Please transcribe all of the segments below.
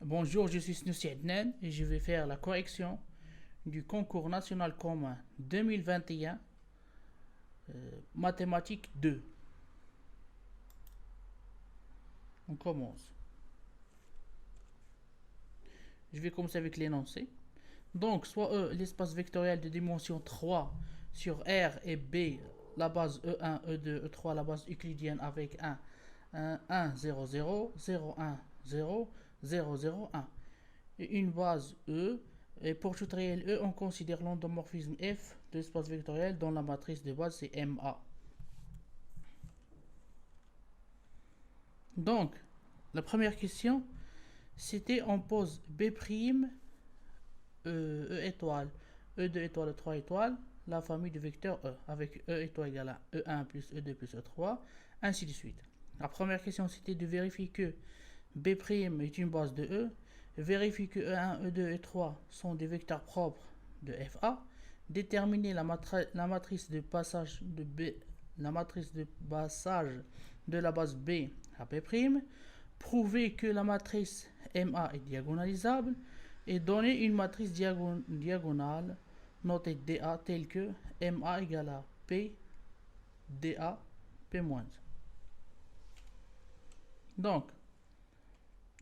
Bonjour, je suis Snoussi Adnan et je vais faire la correction du concours national commun 2021, mathématiques 2. On commence. Je vais commencer avec l'énoncé. Donc, soit E, l'espace vectoriel de dimension 3 sur R et B, la base E1, E2, E3, la base euclidienne avec 1, 0, 0, 0, 1, 0, 0, 0, 1. Et une base E. Et pour tout réel E, on considère l'endomorphisme F de l'espace vectoriel dont la matrice de base c'est MA. Donc, la première question, c'était on pose B', E étoile, E2 étoile, E3 étoile, la famille du vecteur E, avec E étoile égale à E1 plus E2 plus E3, ainsi de suite. La première question, c'était de vérifier que B' est une base de E, vérifier que E1, E2, E3 sont des vecteurs propres de FA, déterminer la matrice de passage de B, la matrice de passage de la base B à B', prouver que la matrice MA est diagonalisable et donner une matrice diagonale notée DA telle que MA égale à P, DA, P-. Donc,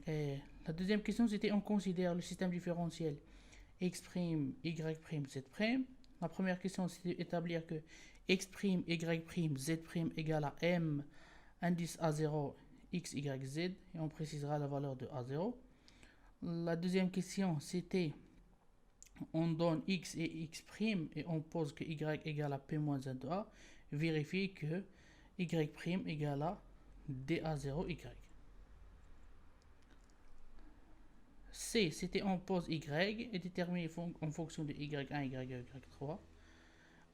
la deuxième question, c'était on considère le système différentiel x', y', z'. La première question, c'était d'établir que x', y', z' égale à m indice A0, x, y, z, et on précisera la valeur de A0. La deuxième question, c'était on donne x et x' et on pose que y égale à p-1 de a, vérifier que y' égale à dA0y. C, c'était on pose y et déterminer en fonction de y1, y2, y3.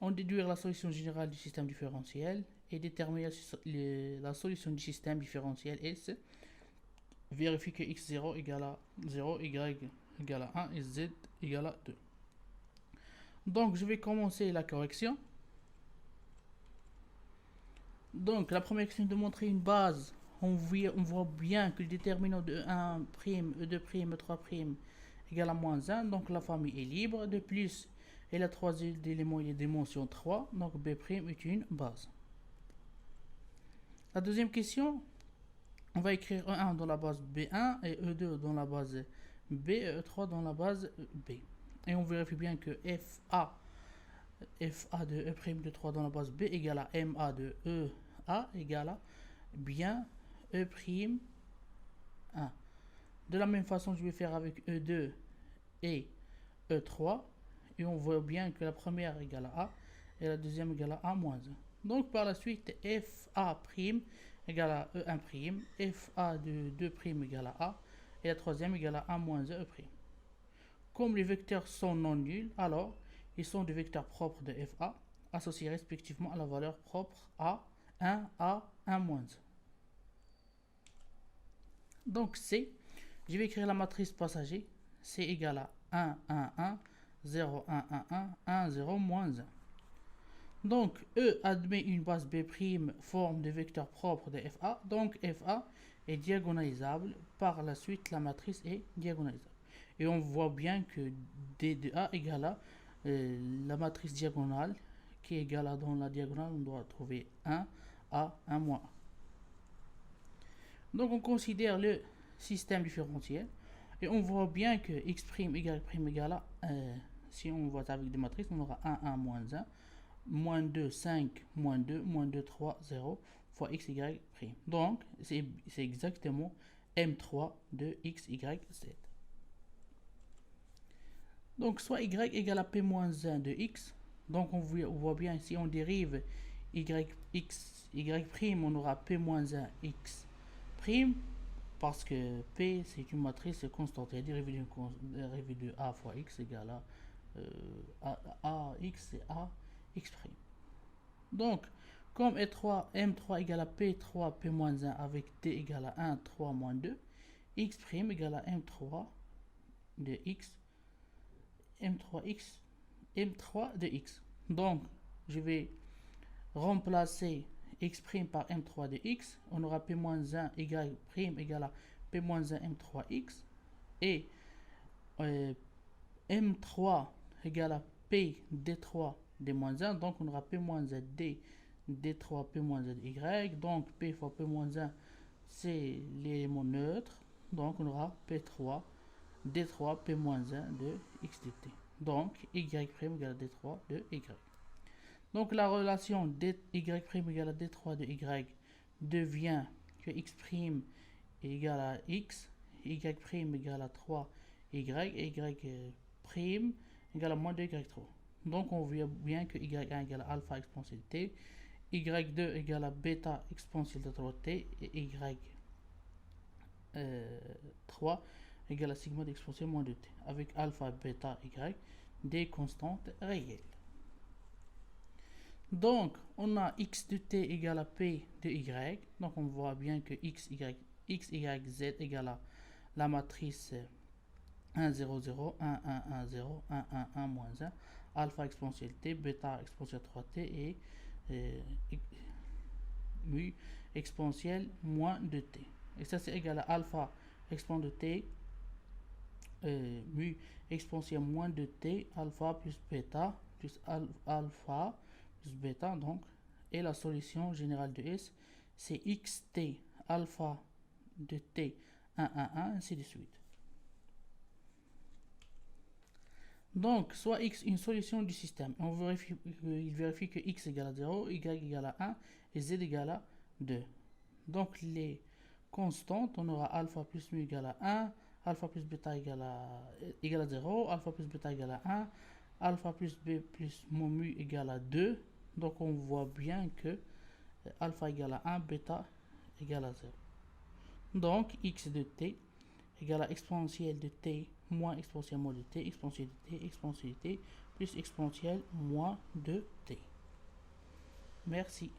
On déduire la solution générale du système différentiel et déterminer la solution du système différentiel S. Vérifier que x0 égale à 0, y égale à 1 et z égale à 2. Donc, je vais commencer la correction. Donc, la première question de montrer une base. On voit bien que le déterminant de E1', E2', E3' égale à moins 1. Donc, la famille est libre. De plus, et la troisième élément est dimension 3. Donc, B' est une base. La deuxième question, on va écrire E1 dans la base B1 et E2 dans la base B et E3 dans la base B. Et on vérifie bien que FA de E' de 3 dans la base B égale à MA de EA égale à bien E'1. De la même façon, je vais faire avec E2 et E3. Et on voit bien que la première égale à A et la deuxième égale à A moins 1. Donc par la suite, FA' égale à E1', FA de 2' égale à A et la troisième égale à A moins E'. Comme les vecteurs sont non nuls, alors ils sont des vecteurs propres de FA, associés respectivement à la valeur propre A1, A1 moins. Donc C, je vais écrire la matrice passager. C égale à 1, 1, 1, 0, 1, 1, 1, 1, 0, moins 1. Donc E admet une base B' forme de vecteur propre de FA. Donc FA est diagonalisable. Par la suite, la matrice est diagonalisable. Et on voit bien que D de A égale à la matrice diagonale qui est égale à dans la diagonale, on doit trouver 1 A 1 moins 1. Donc on considère le système différentiel et on voit bien que x', y' égale à, si on voit avec des matrices, on aura 1, 1, moins 1, moins 2, 5, moins 2, moins 2, 3, 0, fois x, y'. Donc c'est exactement M3 de x, y, z. Donc soit y égale à p-1 de x. Donc on voit bien si on dérive y', on aura p-1 x', parce que p c'est une matrice constante. Et dérivée de a fois x égale à ax et ax'. Donc comme M3 égale à p3 p-1 avec t égale à 1, 3 moins 2, x' égale à m3 de x, M3 de x. Donc, je vais remplacer x' par M3 de x. On aura P-1 y' égale à P-1 M3x. et M3 égale à P D3 D moins 1, donc on aura P moins Z D D3 P moins Z Y, donc P fois P moins 1 c'est l'élément neutre, donc on aura P3 D3 P moins 1 de X de T, donc Y' égale à D3 de Y. Donc la relation Y' égale à D3 de Y devient que X' est égal à X, Y' égale à 3 Y et Y' égale à moins 2 Y3. Donc on voit bien que Y1 égale à alpha exponentielle T, Y2 égale à bêta exponentielle de 3T et Y3 égale à sigma d'exponentielle moins 2T, avec alpha, bêta, Y des constantes réelles. Donc, on a x de t égale à p de y. Donc, on voit bien que x, y, z égale à la matrice 1, 0, 0, 1, 1, 1, 0, 1, 1, 1, moins 1, alpha exponentielle t, bêta exponentielle 3t et mu exponentielle moins 2t. Et ça, c'est égal à alpha exponentielle de t, mu exponentielle moins 2t, alpha plus bêta plus alpha plus bêta, donc, et la solution générale de S, c'est xt alpha de t 1, 1, 1, ainsi de suite. Donc, soit x une solution du système. Il vérifie que x égale à 0, y égale à 1 et z égale à 2. Donc, les constantes, on aura alpha plus mu égale à 1, alpha plus bêta égale à 0, alpha plus bêta égale à 1, alpha plus b plus mu égale à 2. Donc on voit bien que alpha égale à 1, bêta égale à 0. Donc x de t égale à exponentielle de t moins exponentielle moins de t, exponentielle de t plus exponentielle moins de t. Merci.